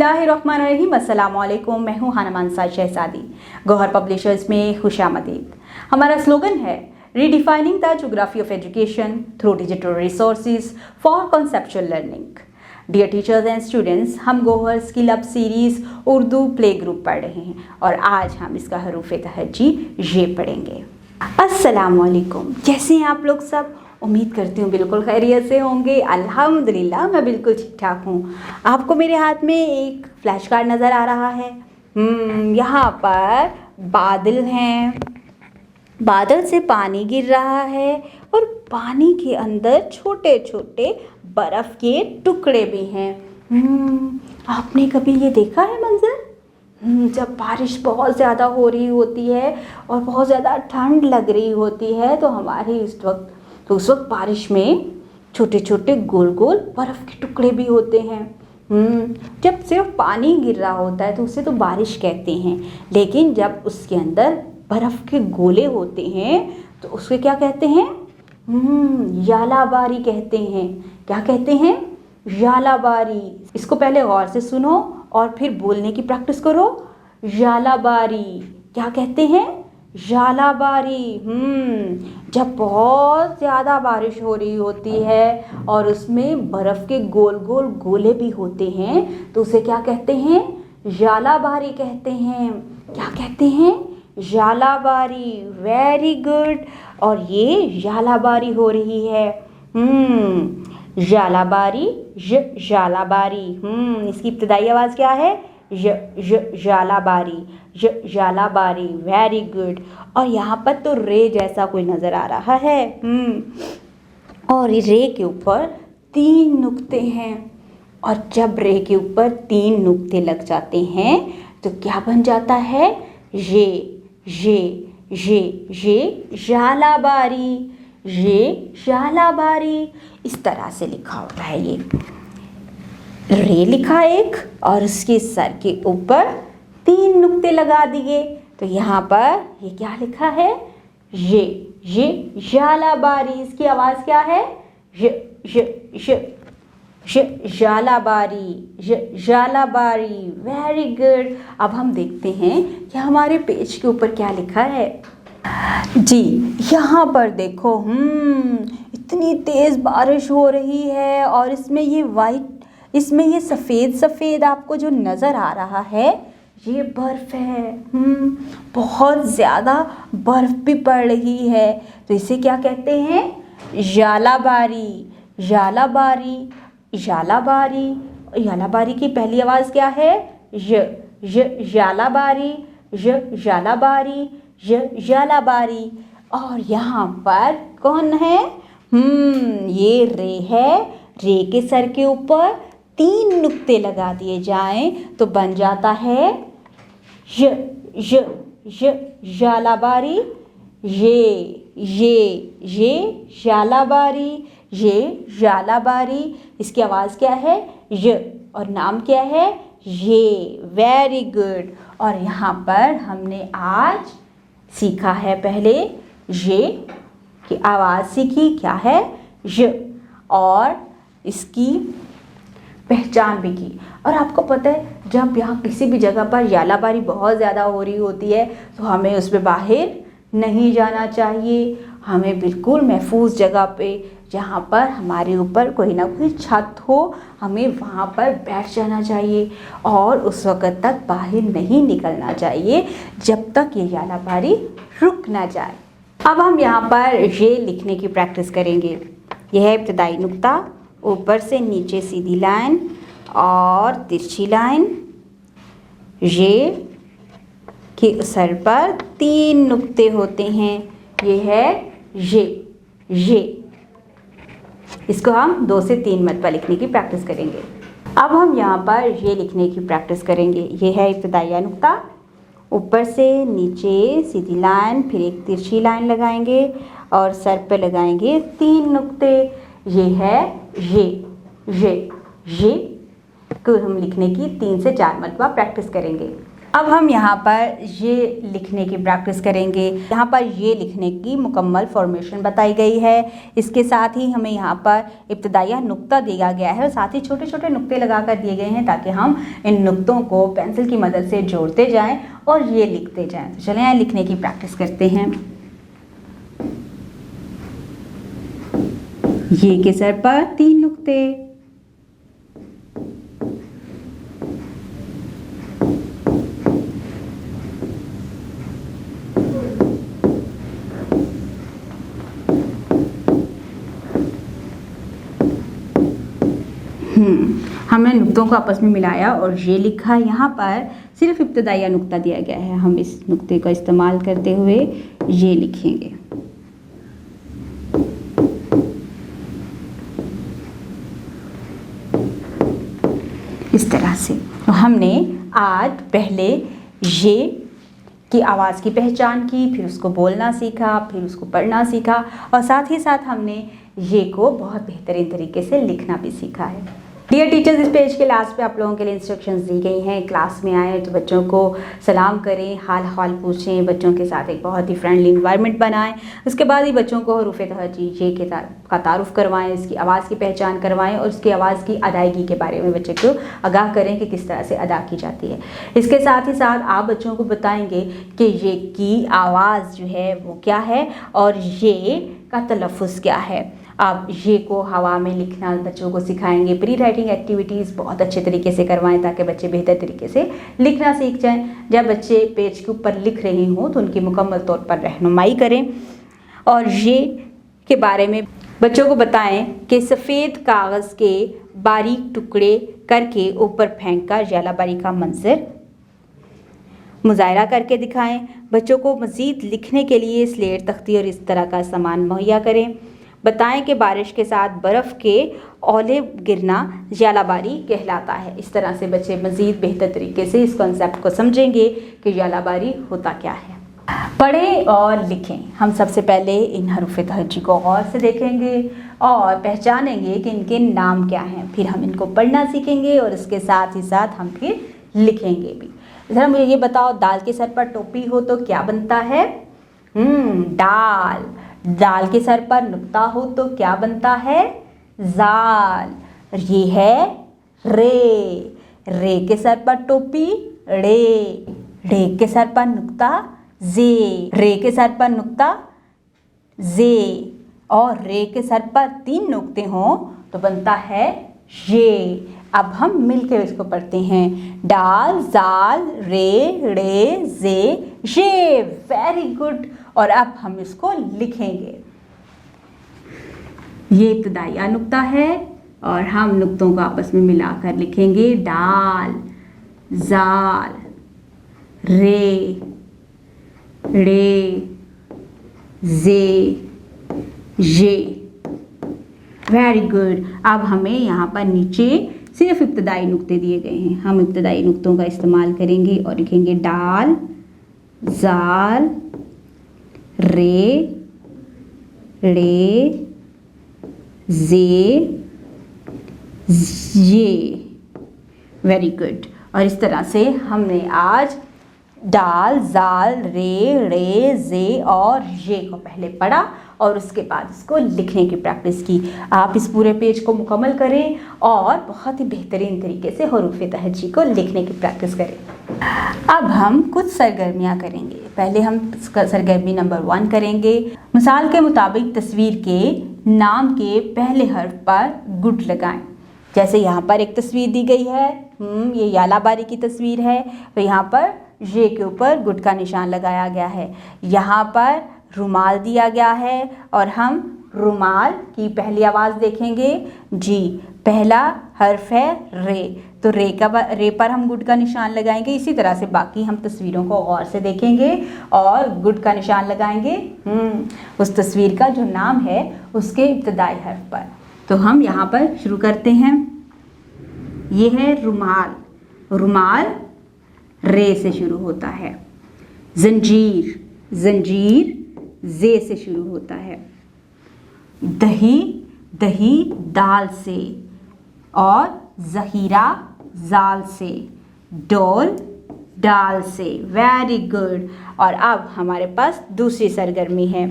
बिस्मिल्लाहिर्रहमानिर्रहीम। अस्सलाम वालेकुम। मैं हूँ हाना मानसा शहजादी। गौहर पब्लिशर्स में खुशामदीद। हमारा स्लोगन है redefining the geography of education through digital resources for conceptual learning. Dear teachers and students, हम Gauhar skill up series Urdu play group पढ़ रहे हैं और आज हम इसका हरूफ तहज्जी ये पढ़ेंगे। अस्सलाम वालेकुम। कैसे हैं आप लोग सब? उम्मीद करती हूँ बिल्कुल खैरियत से होंगे। अल्हम्दुलिल्लाह मैं बिल्कुल ठीक ठाक हूँ। आपको मेरे हाथ में एक फ्लैश कार्ड नज़र आ रहा है। यहाँ पर बादल हैं, बादल से पानी गिर रहा है और पानी के अंदर छोटे छोटे बर्फ़ के टुकड़े भी हैं। आपने कभी ये देखा है मंजर? जब बारिश बहुत ज़्यादा हो रही होती है और बहुत ज़्यादा ठंड लग रही होती है तो हमारे उस वक्त बारिश में छोटे छोटे गोल गोल बर्फ़ के टुकड़े भी होते हैं। जब सिर्फ पानी गिर रहा होता है तो उसे तो बारिश कहते हैं, लेकिन जब उसके अंदर बर्फ़ के गोले होते हैं तो उसके क्या कहते हैं? यालाबारी कहते हैं। क्या कहते हैं? यालाबारी। इसको पहले गौर से सुनो और फिर बोलने की प्रैक्टिस करो। यालाबारी। क्या कहते हैं? यालाबारी। जब बहुत ज़्यादा बारिश हो रही होती है और उसमें बर्फ़ के गोल गोल गोले भी होते हैं तो उसे क्या कहते हैं? यालाबारी कहते हैं। क्या कहते हैं? यालाबारी। Very good. और ये यालाबारी हो रही है। यालाबारी, यालाबारी। इसकी इब्तिदाई आवाज़ क्या है? यालाबारी, यालाबारी। Very good. और यहाँ पर तो रे जैसा कोई नज़र आ रहा है। और रे के ऊपर 3 नुक्ते हैं और जब रे के ऊपर 3 नुक्ते लग जाते हैं तो क्या बन जाता है? ये यालाबारी, ये यालाबारी। इस तरह से लिखा होता है। ये रे लिखा एक और उसके सर के ऊपर 3 नुक्ते लगा दिए तो यहाँ पर ये क्या लिखा है? ये यालाबारी। इसकी आवाज़ क्या है? यालाबारी, यालाबारी। Very good. अब हम देखते हैं कि हमारे पेज के ऊपर क्या लिखा है। जी, यहाँ पर देखो, इतनी तेज़ बारिश हो रही है और इसमें ये सफ़ेद आपको जो नज़र आ रहा है ये बर्फ़ है। बहुत ज़्यादा बर्फ़ भी पड़ रही है तो इसे क्या कहते हैं? यालाबारी, यालाबारी, यालाबारी। यालाबारी की पहली आवाज़ क्या है? यालाबारी, यालाबारी, यालाबारी। और यहाँ पर कौन है? ये रे है। रे के सर के ऊपर 3 नुक्ते लगा दिए जाएं तो बन जाता है यालाबारी। ये यालाबारी, ये यालाबारी। इसकी आवाज़ क्या है? और नाम क्या है? ये। Very good. और यहाँ पर हमने आज सीखा है, पहले ये की आवाज़ सीखी, क्या है? और इसकी पहचान भी की। और आपको पता है जब यहाँ किसी भी जगह पर यालाबारी बहुत ज़्यादा हो रही होती है तो हमें उस पर बाहर नहीं जाना चाहिए। हमें बिल्कुल महफूज जगह पे, जहाँ पर हमारे ऊपर कोई ना कोई छत हो, हमें वहाँ पर बैठ जाना चाहिए और उस वक़्त तक बाहर नहीं निकलना चाहिए जब तक ये यालाबारी रुक ना जाए। अब हम यहाँ पर ये लिखने की प्रैक्टिस करेंगे। यह है इब्तिदाई नुक्ता, ऊपर से नीचे सीधी लाइन और तिरछी लाइन। ये के सर पर 3 नुक्ते होते हैं। ये है ये। इसको हम 2 से 3 मरतबा लिखने की प्रैक्टिस करेंगे। अब हम यहाँ पर ये लिखने की प्रैक्टिस करेंगे। ये है इब्तिदाई नुक्ता, ऊपर से नीचे सीधी लाइन, फिर एक तिरछी लाइन लगाएंगे और सर पे लगाएंगे 3 नुक्ते। ये है ये को हम लिखने की 3 से 4 मरतबा प्रैक्टिस करेंगे। अब हम यहाँ पर ये लिखने की प्रैक्टिस करेंगे। यहाँ पर ये लिखने की मुकम्मल फॉर्मेशन बताई गई है। इसके साथ ही हमें यहाँ पर इब्तिदाइया नुक्ता दिया गया है और साथ ही छोटे छोटे नुक्ते लगा कर दिए गए हैं ताकि हम इन नुक्तों को पेंसिल की मदद से जोड़ते जाएं और ये लिखते जाएं। तो चलें यहाँ लिखने की प्रैक्टिस करते हैं। ये के सर पर 3 नुक्ते, हमने नुक्तों को आपस में मिलाया और ये लिखा। यहाँ पर सिर्फ इब्तिदाइया नुक्ता दिया गया है, हम इस नुक्ते का इस्तेमाल करते हुए ये लिखेंगे। इस तरह से तो हमने आज पहले ये की आवाज़ की पहचान की, फिर उसको बोलना सीखा, फिर उसको पढ़ना सीखा और साथ ही साथ हमने ये को बहुत बेहतरीन तरीके से लिखना भी सीखा है। डियर टीचर्स, इस पेज के लास्ट पे आप लोगों के लिए इंस्ट्रक्शंस दी गई हैं। क्लास में आए तो बच्चों को सलाम करें, हाल पूछें, बच्चों के साथ एक बहुत ही फ्रेंडली इन्वायरमेंट बनाएं। उसके बाद ही बच्चों को हरूफ तहजी ये का तारुफ करवाएं, इसकी आवाज़ की पहचान करवाएं और उसकी आवाज़ की अदायगी के बारे में बच्चे को आगाह करें कि किस तरह से अदा की जाती है। इसके साथ ही साथ आप बच्चों को बताएंगे कि ये की आवाज़ जो है वो क्या है और ये का तलफ़ुज़ क्या है। आप ये को हवा में लिखना बच्चों को सिखाएंगे। प्री राइटिंग एक्टिविटीज़ बहुत अच्छे तरीके से करवाएं ताकि बच्चे बेहतर तरीके से लिखना सीख जाएं। जब बच्चे पेज के ऊपर लिख रहे हों तो उनकी मुकम्मल तौर पर रहनुमाई करें और ये के बारे में बच्चों को बताएं कि सफ़ेद कागज़ के बारीक टुकड़े करके ऊपर फेंक कर जालाबारी का मंजर मुजाहरा करके दिखाएं। बच्चों को मज़ीद लिखने के लिए स्लेट, तख्ती और इस तरह का सामान मुहैया करें। बताएं कि बारिश के साथ बर्फ़ के ओले गिरना जालाबारी कहलाता है। इस तरह से बच्चे मज़ीद बेहतर तरीके से इस कॉन्सेप्ट को समझेंगे कि जालाबारी होता क्या है। पढ़ें और लिखें। हम सबसे पहले इन हरूफ तहज्जी को गौर से देखेंगे और पहचानेंगे कि इनके नाम क्या हैं। फिर हम इनको पढ़ना सीखेंगे और इसके साथ ही साथ हम फिर लिखेंगे भी। इधर मुझे ये बताओ, दाल के सर पर टोपी हो तो क्या बनता है? दाल। दाल के सर पर नुक्ता हो तो क्या बनता है? जाल। ये है रे। रे के सर पर टोपी रे। रे के सर पर नुक्ता जे। रे के सर पर नुक्ता जे। और रे के सर पर 3 नुक्ते हों तो बनता है ये। अब हम मिलकर इसको पढ़ते हैं। डाल, जाल, रे, रे, जे, ये। Very good. और अब हम इसको लिखेंगे। ये इब्तिदाइया नुक्ता है और हम नुक्तों को आपस में मिलाकर लिखेंगे। डाल, जाल, रे, रे, जे, ये। Very good. अब हमें यहाँ पर नीचे सिर्फ इब्तिदाई नुक्ते दिए गए हैं। हम इब्तिदाई नुक्तों का इस्तेमाल करेंगे और लिखेंगे डाल, जाल, रे, रे, जे, ये। Very good. और इस तरह से हमने आज डाल, जाल, रे, रे, जे और ये को पहले पढ़ा और उसके बाद इसको लिखने की प्रैक्टिस की। आप इस पूरे पेज को मुकम्मल करें और बहुत ही बेहतरीन तरीके से हरूफ तहज्जी को लिखने की प्रैक्टिस करें। अब हम कुछ सरगर्मियाँ करेंगे। पहले हम सरगर्मी नंबर 1 करेंगे। मिसाल के मुताबिक तस्वीर के नाम के पहले हर्फ पर गुड लगाएं। जैसे यहाँ पर एक तस्वीर दी गई है, ये यालाबारी की तस्वीर है, तो यहाँ पर ये के ऊपर गुड का निशान लगाया गया है। यहाँ पर रुमाल दिया गया है और हम रुमाल की पहली आवाज़ देखेंगे। जी, पहला हर्फ है रे, तो रे पर हम गुड का निशान लगाएंगे। इसी तरह से बाकी हम तस्वीरों को गौर से देखेंगे और गुड का निशान लगाएंगे उस तस्वीर का जो नाम है उसके इब्तिदाई हर्फ पर। तो हम यहाँ पर शुरू करते हैं। ये है रुमाल। रुमाल रे से शुरू होता है। जंजीर, जंजीर जे से शुरू होता है। दही, दही दाल से और ज़हीरा जाल से। डोल, डाल से। Very good. और अब हमारे पास दूसरी सरगर्मी है।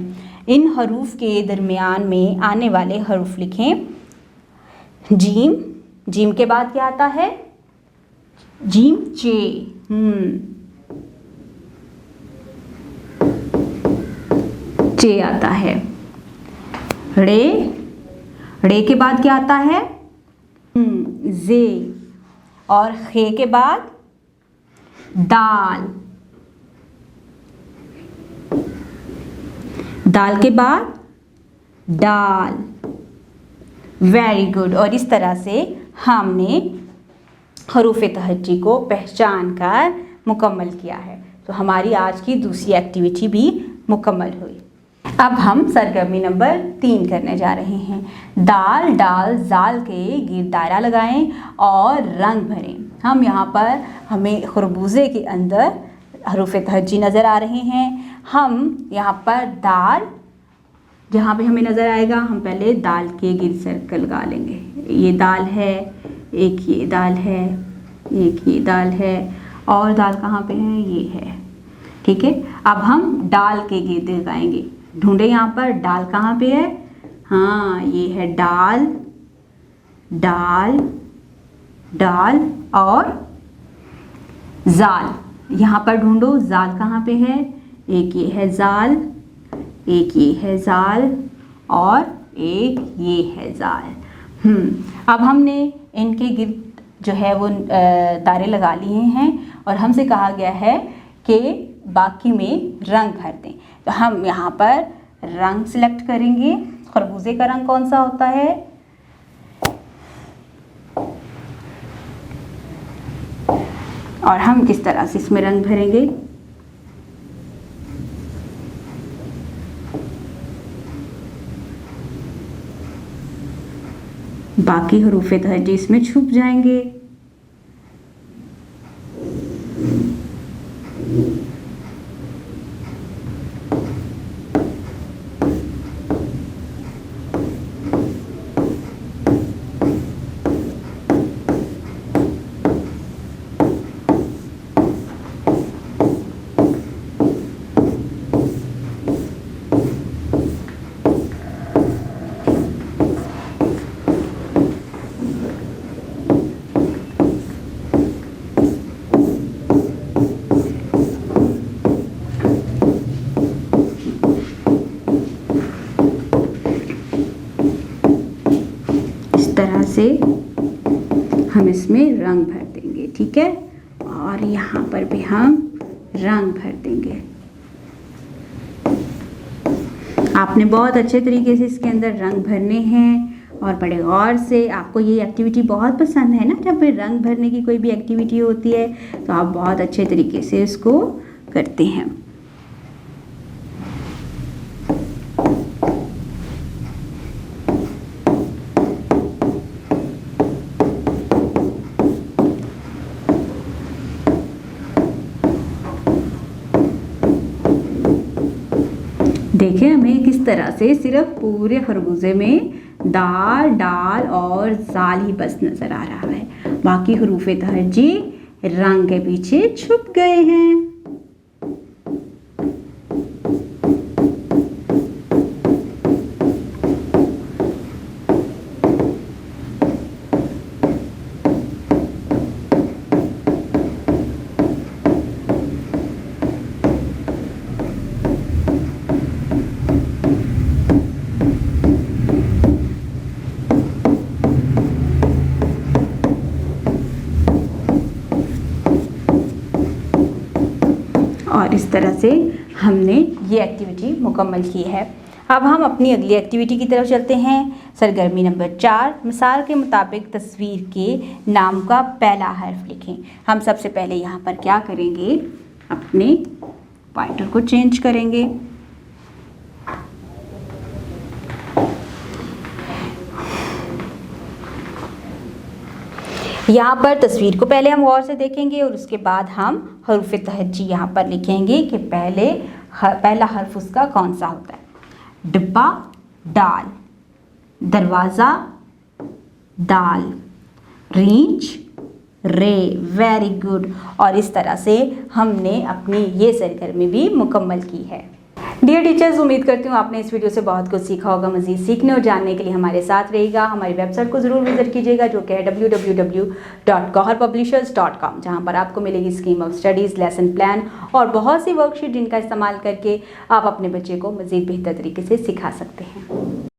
इन हरूफ के दरमियान में आने वाले हरूफ लिखें। जीम, जीम के बाद क्या आता है? जीम चे। चे आता है। रे, रे के बाद क्या आता है? जे। और खे के बाद दाल, दाल के बाद डाल। Very good. और इस तरह से हमने हरूफ तहज्जी को पहचान कर मुकम्मल किया है। तो हमारी आज की दूसरी एक्टिविटी भी मुकम्मल हुई। अब हम सरगर्मी नंबर 3 करने जा रहे हैं। दाल डाल जाल के गिर्द दायरा लगाएं और रंग भरें। हम यहाँ पर हमें खरबूजे के अंदर हरूफ तहज्जी नज़र आ रहे हैं। हम यहाँ पर दाल, जहाँ पे हमें नज़र आएगा हम पहले दाल के गिर्द सर्कल लगा लेंगे। ये दाल है, एक ये दाल है, एक ये दाल है, और दाल कहाँ पे है? ये है। ठीक है। अब हम डाल के गिर्द लगाएंगे। ढूंढे यहाँ पर डाल कहाँ पे है? हाँ, ये है डाल, डाल, डाल और जाल। यहाँ पर ढूंढो जाल कहाँ पे है? एक ये है जाल, एक ये है जाल और एक ये है जाल। अब हमने इनके गिर्द जो है वो दायरे लगा लिए हैं और हमसे कहा गया है कि बाकी में रंग भर दें। तो हम यहाँ पर रंग सिलेक्ट करेंगे। खरबूजे का रंग कौन सा होता है? और हम किस तरह से इसमें रंग भरेंगे? बाकी हरूफ तहज्जी इसमें छुप जाएंगे। तरह से हम इसमें रंग भर देंगे। ठीक है। और यहाँ पर भी हम रंग भर देंगे। आपने बहुत अच्छे तरीके से इसके अंदर रंग भरने हैं और बड़े गौर से। आपको ये एक्टिविटी बहुत पसंद है ना? जब भी रंग भरने की कोई भी एक्टिविटी होती है तो आप बहुत अच्छे तरीके से इसको करते हैं। देखिए हमें किस तरह से सिर्फ पूरे खरबूजे में दाल, डाल और जाल ही बस नज़र आ रहा है। बाकी हरूफ तहज्जी रंग के पीछे छुप गए हैं। और इस तरह से हमने ये एक्टिविटी मुकम्मल की है। अब हम अपनी अगली एक्टिविटी की तरफ चलते हैं। सरगर्मी नंबर 4। मिसाल के मुताबिक तस्वीर के नाम का पहला हर्फ लिखें। हम सबसे पहले यहाँ पर क्या करेंगे? अपने पॉइंटर को चेंज करेंगे। यहाँ पर तस्वीर को पहले हम गौर से देखेंगे और उसके बाद हम हरूफ तहज्जी यहाँ पर लिखेंगे कि पहला हर्फ उसका कौन सा होता है। डिब्बा डाल, दरवाज़ा दाल, रींच रे, वेरी गुड। और इस तरह से हमने अपनी ये सरगर्मी भी मुकम्मल की है। डियर टीचर्स, उम्मीद करती हूँ आपने इस वीडियो से बहुत कुछ सीखा होगा। मज़ीद सीखने और जानने के लिए हमारे साथ रहिएगा। हमारी वेबसाइट को ज़रूर विजिट कीजिएगा जो कि है www.gauharpublishers.com, जहाँ पर आपको मिलेगी scheme of studies, lesson plan और बहुत सी वर्कशीट जिनका इस्तेमाल करके आप अपने बच्चे को मज़ीद बेहतर तरीके से सिखा सकते हैं।